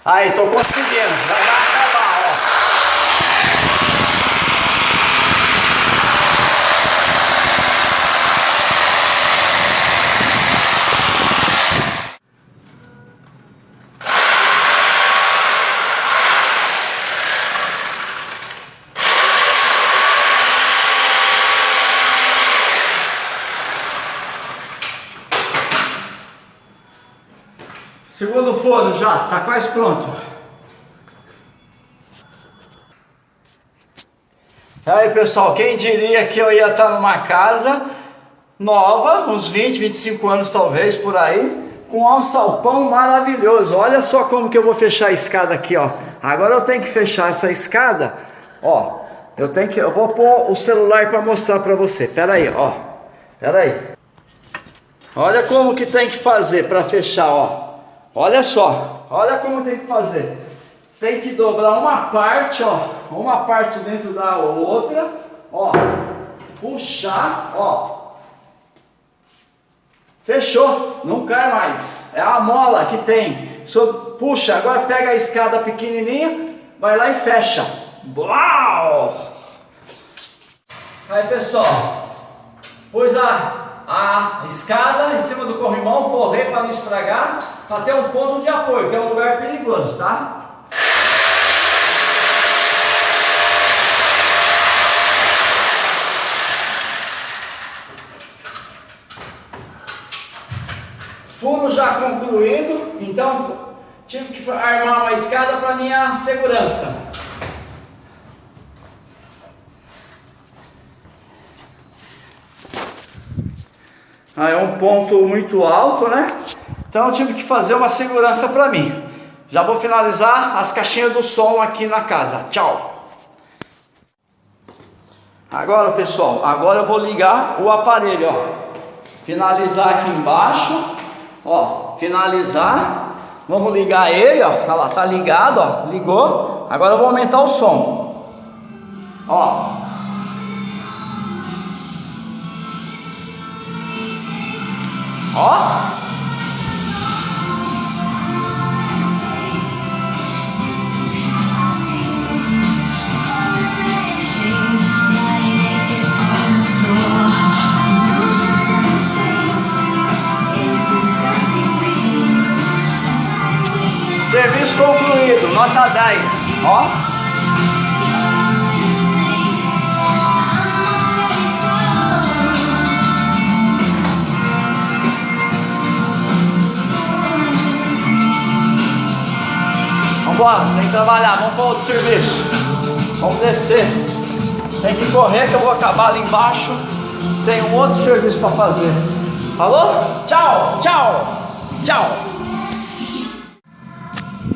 Aí, tô conseguindo. Já vai acabar, ó. Segundo forno já, tá quase pronto. Aí pessoal, quem diria que eu ia estar numa casa nova, uns 20, 25 anos talvez por aí, com um alçapão maravilhoso. Olha só como que eu vou fechar a escada aqui, ó. Agora eu tenho que fechar essa escada, ó. Eu vou pôr o celular para mostrar para você. Pera aí, ó. Pera aí. Olha como que tem que fazer para fechar, ó. Olha só, olha como tem que fazer. Tem que dobrar uma parte, ó, uma parte dentro da outra, ó, puxar, ó. Fechou, não cai mais. É a mola que tem. Puxa, agora pega a escada pequenininha, vai lá e fecha. Uau! Aí pessoal, pôs a escada em cima do corrimão, forrei para não estragar, para ter um ponto de apoio, que é um lugar perigoso, tá? Furo já concluído, então tive que armar uma escada para minha segurança. É um ponto muito alto, né? Então eu tive que fazer uma segurança para mim. Já vou finalizar as caixinhas do som aqui na casa. Tchau! Agora pessoal, agora eu vou ligar o aparelho, ó. Finalizar aqui embaixo, ó. Finalizar. Vamos ligar ele, ó. Olha lá, tá ligado, ó. Ligou. Agora eu vou aumentar o som. Ó. Ó. Serviço concluído, nota 10. Ó. Vambora, tem que trabalhar, vamos para outro serviço. Vamos descer. Tem que correr que eu vou acabar ali embaixo. Tem um outro serviço para fazer. Falou? Tchau, tchau, tchau.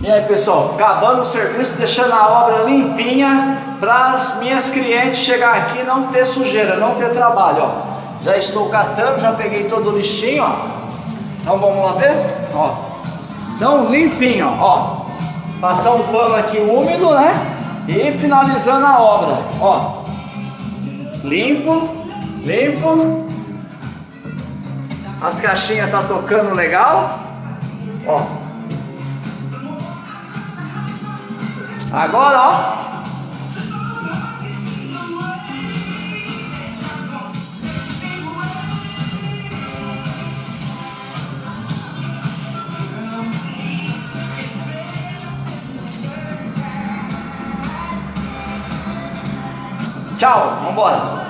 E aí pessoal, acabando o serviço, deixando a obra limpinha para as minhas clientes chegar aqui e não ter sujeira, não ter trabalho, ó. Já estou catando, já peguei todo o lixinho, ó. Então vamos lá ver, ó. Então limpinho, ó. Passar um pano aqui úmido, né? E finalizando a obra, ó. Limpo, limpo. As caixinhas tá tocando legal, ó. Agora, ó. Tchau, vambora.